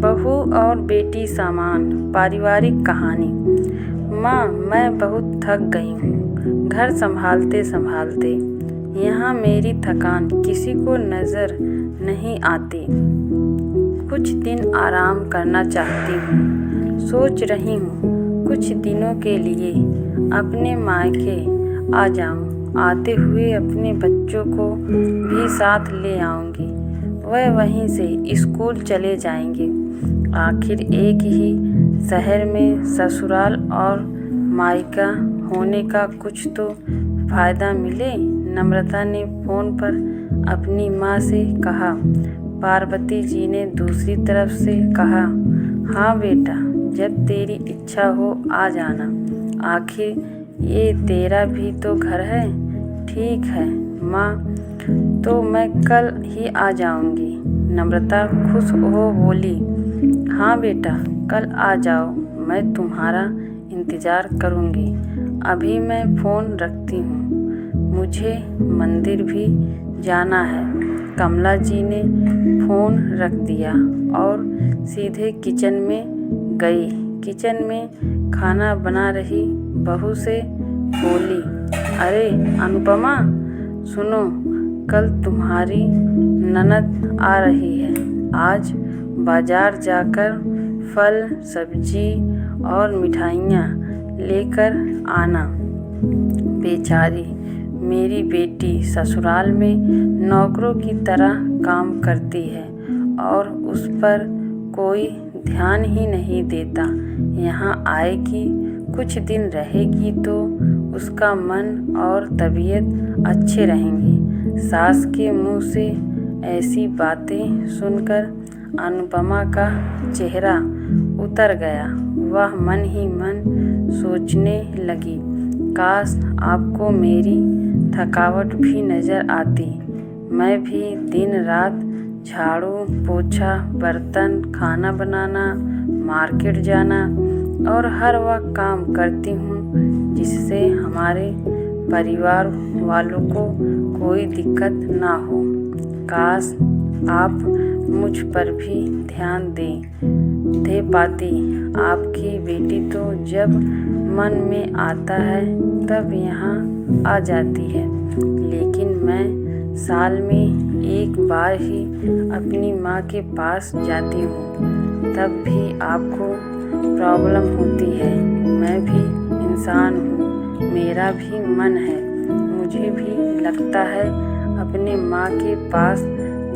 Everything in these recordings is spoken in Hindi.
बहू और बेटी सामान पारिवारिक कहानी। माँ, मैं बहुत थक गई हूँ घर संभालते संभालते। यहाँ मेरी थकान किसी को नज़र नहीं आती। कुछ दिन आराम करना चाहती हूँ। सोच रही हूँ कुछ दिनों के लिए अपने मायके आ जाऊँ। आते हुए अपने बच्चों को भी साथ ले आऊँगी। वह वहीं से स्कूल चले जाएंगे। आखिर एक ही शहर में ससुराल और मायका होने का कुछ तो फ़ायदा मिले। नम्रता ने फ़ोन पर अपनी माँ से कहा। पार्वती जी ने दूसरी तरफ से कहा, हाँ बेटा, जब तेरी इच्छा हो आ जाना। आखिर ये तेरा भी तो घर है। ठीक है माँ, तो मैं कल ही आ जाऊंगी। नम्रता खुश हो बोली, हाँ बेटा, कल आ जाओ, मैं तुम्हारा इंतज़ार करूंगी। अभी मैं फ़ोन रखती हूँ, मुझे मंदिर भी जाना है। कमला जी ने फ़ोन रख दिया और सीधे किचन में गई। किचन में खाना बना रही बहू से बोली, अरे अनुपमा, सुनो, कल तुम्हारी ननद आ रही है। आज बाजार जाकर फल, सब्जी और मिठाइयाँ लेकर आना। बेचारी मेरी बेटी ससुराल में नौकरों की तरह काम करती है और उस पर कोई ध्यान ही नहीं देता। यहाँ आएगी, कुछ दिन रहेगी तो उसका मन और तबीयत अच्छे रहेंगे। सास के मुंह से ऐसी बातें सुनकर अनुपमा का चेहरा उतर गया। वह मन ही मन सोचने लगी, काश आपको मेरी थकावट भी नज़र आती। मैं भी दिन रात झाड़ू पोछा, बर्तन, खाना बनाना, मार्केट जाना और हर वह काम करती हूँ जिससे हमारे परिवार वालों को कोई दिक्कत ना हो। काश आप मुझ पर भी ध्यान दे पाती। आपकी बेटी तो जब मन में आता है तब यहाँ आ जाती है, लेकिन मैं साल में एक बार ही अपनी माँ के पास जाती हूँ। तब भी आपको प्रॉब्लम होती है। मैं भी इंसान हूँ, मेरा भी मन है। मुझे भी लगता है अपने माँ के पास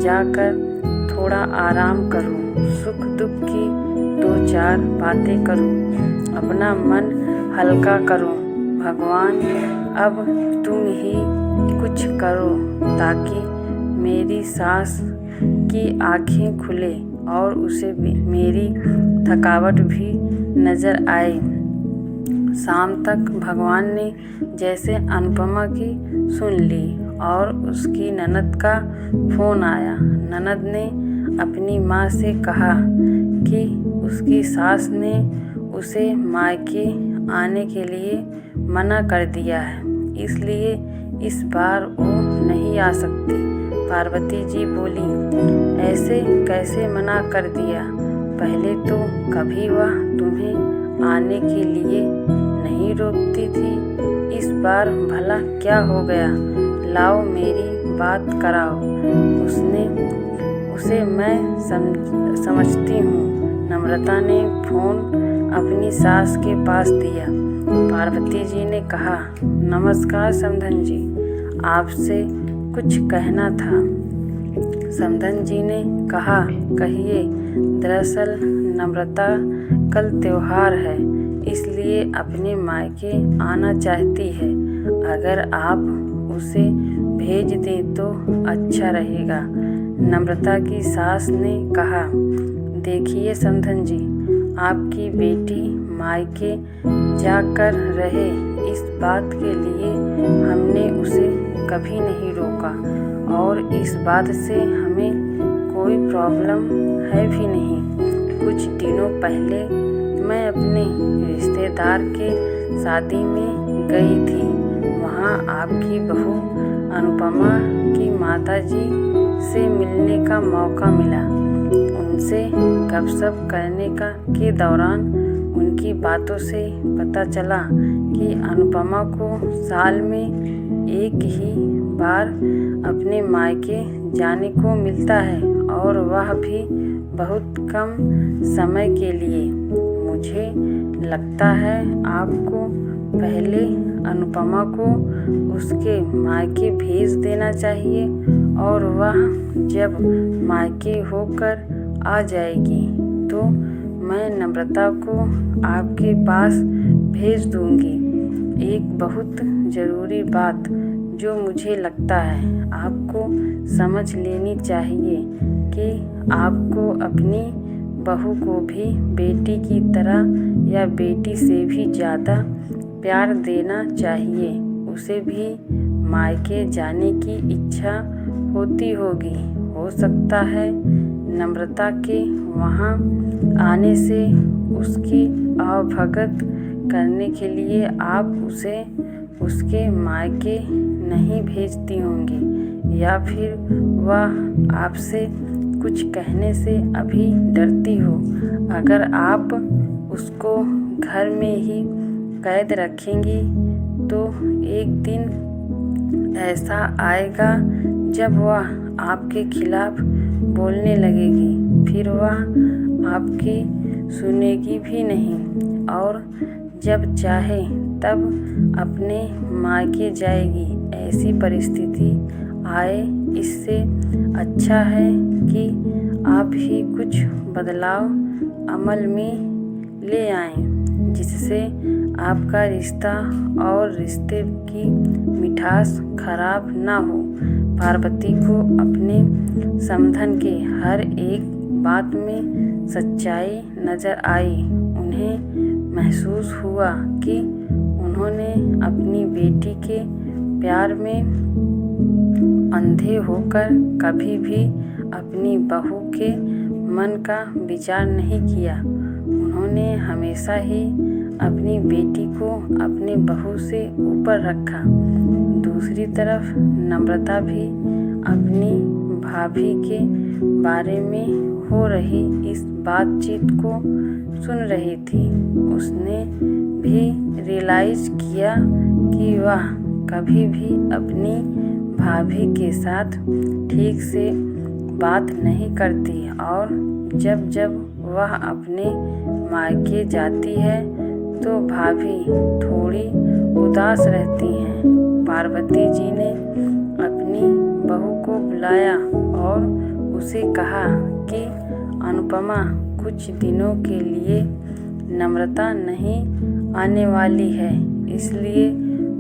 जाकर थोड़ा आराम करूँ, सुख दुख की दो चार बातें करूँ, अपना मन हल्का करूँ। भगवान, अब तुम ही कुछ करो ताकि मेरी सास की आँखें खुले और उसे भी मेरी थकावट भी नज़र आए। शाम तक भगवान ने जैसे अनुपमा की सुन ली और उसकी ननद का फ़ोन आया। ननद ने अपनी माँ से कहा कि उसकी सास ने उसे मायके आने के लिए मना कर दिया है, इसलिए इस बार वो नहीं आ सकती। पार्वती जी बोली, ऐसे कैसे मना कर दिया? पहले तो कभी वह तुम्हें आने के लिए नहीं रोकती थी, इस बार भला क्या हो गया? लाओ मेरी बात कराओ। उसे मैं समझती हूँ। नम्रता ने फ़ोन अपनी सास के पास दिया। पार्वती जी ने कहा, नमस्कार समधन जी, आपसे कुछ कहना था। समधन जी ने कहा, कहिए। दरअसल नम्रता कल त्योहार है, इसलिए अपने मायके आना चाहती है। अगर आप उसे भेज दें तो अच्छा रहेगा। नम्रता की सास ने कहा, देखिए समधन जी, आपकी बेटी मायके जाकर रहे, इस बात के लिए हमने उसे कभी नहीं रोका और इस बात से हमें कोई प्रॉब्लम है भी नहीं। कुछ दिनों पहले मैं अपने रिश्तेदार के शादी में गई थी। वहाँ आपकी बहू अनुपमा की माताजी से मिलने का मौका मिला। उनसे गपशप करने के दौरान उनकी बातों से पता चला कि अनुपमा को साल में एक ही बार अपने मायके जाने को मिलता है और वह भी बहुत कम समय के लिए। मुझे लगता है आपको पहले अनुपमा को उसके मायके भेज देना चाहिए और वह जब मायके होकर आ जाएगी तो मैं नम्रता को आपके पास भेज दूंगी। एक बहुत ज़रूरी बात जो मुझे लगता है आपको समझ लेनी चाहिए कि आपको अपनी बहू को भी बेटी की तरह या बेटी से भी ज़्यादा प्यार देना चाहिए। उसे भी मायके जाने की इच्छा होती होगी। हो सकता है नम्रता के वहाँ आने से उसकी आवभगत करने के लिए आप उसे उसके मायके नहीं भेजती होंगी या फिर वह आपसे कुछ कहने से अभी डरती हो। अगर आप उसको घर में ही कैद रखेंगी तो एक दिन ऐसा आएगा जब वह आपके खिलाफ बोलने लगेगी, फिर वह आपकी सुनेगी भी नहीं और जब चाहे तब अपने मायके जाएगी। ऐसी परिस्थिति आए इससे अच्छा है कि आप ही कुछ बदलाव अमल में ले आएं जिससे आपका रिश्ता और रिश्ते की मिठास खराब ना हो। पार्वती को अपने समधन के हर एक बात में सच्चाई नजर आई। उन्हें महसूस हुआ कि उन्होंने अपनी बेटी के प्यार में अंधे होकर कभी भी अपनी बहू के मन का विचार नहीं किया। उन्होंने हमेशा ही अपनी बेटी को अपनी बहू से ऊपर रखा। दूसरी तरफ नम्रता भी अपनी भाभी के बारे में हो रही इस बातचीत को सुन रही थी। उसने भी रियलाइज किया कि वह कभी भी अपनी भाभी के साथ ठीक से बात नहीं करती और जब जब वह अपने मायके जाती है तो भाभी थोड़ी उदास रहती हैं। पार्वती जी ने अपनी बहू को बुलाया और उसे कहा कि अनुपमा कुछ दिनों के लिए नम्रता नहीं आने वाली है, इसलिए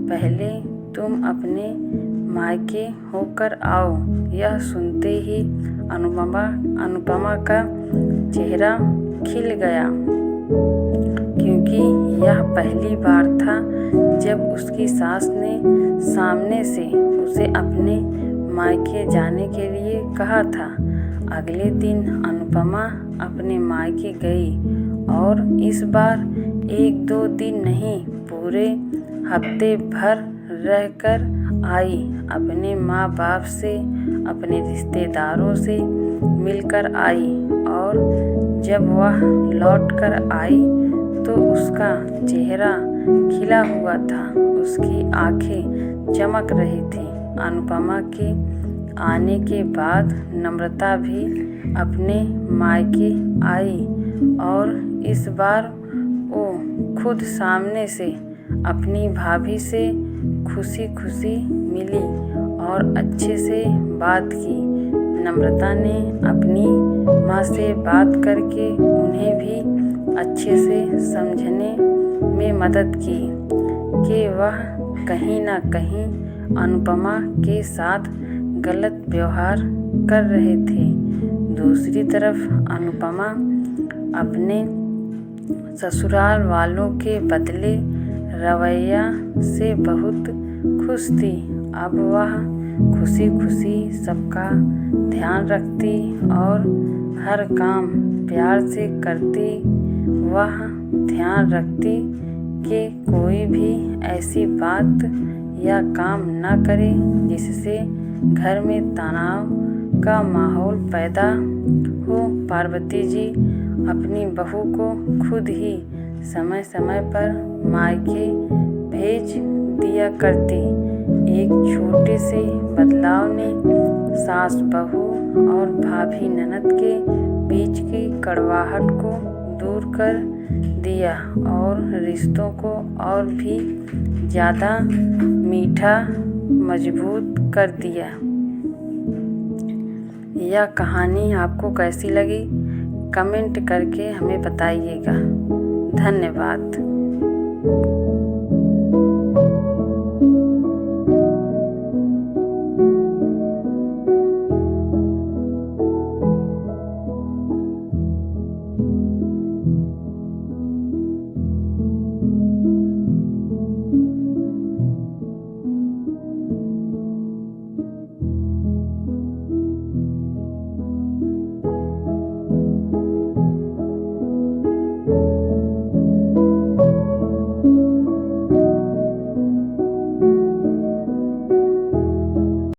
पहले तुम अपने मायके होकर आओ। यह सुनते ही अनुपमा का चेहरा खिल गया क्योंकि यह पहली बार था जब उसकी सास ने सामने से उसे अपने मायके जाने के लिए कहा था। अगले दिन अनुपमा अपने मायके गई और इस बार 1-2 दिन नहीं पूरे हफ्ते भर रहकर आई। अपने माँ बाप से अपने रिश्तेदारों से मिलकर आई और जब वह लौटकर आई तो उसका चेहरा खिला हुआ था। उसकी आंखें चमक रही थी। अनुपमा के आने के बाद नम्रता भी अपने मायके आई और इस बार वो खुद सामने से अपनी भाभी से खुशी खुशी मिली और अच्छे से बात की। नम्रता ने अपनी माँ से बात करके उन्हें भी अच्छे से समझने में मदद की कि वह कहीं ना कहीं अनुपमा के साथ गलत व्यवहार कर रहे थे। दूसरी तरफ अनुपमा अपने ससुराल वालों के बदले रवैया से बहुत खुश थी। अब वह खुशी खुशी सबका ध्यान रखती और हर काम प्यार से करती। वह ध्यान रखती कि कोई भी ऐसी बात या काम न करे जिससे घर में तनाव का माहौल पैदा हो पार्वती जी अपनी बहू को खुद ही समय समय पर मायके भेज दिया करती। एक छोटे से बदलाव ने सास बहू और भाभी ननद के बीच की कड़वाहट को दूर कर दिया और रिश्तों को और भी ज़्यादा मीठा मजबूत कर दिया। यह कहानी आपको कैसी लगी कमेंट करके हमें बताइएगा। धन्यवाद।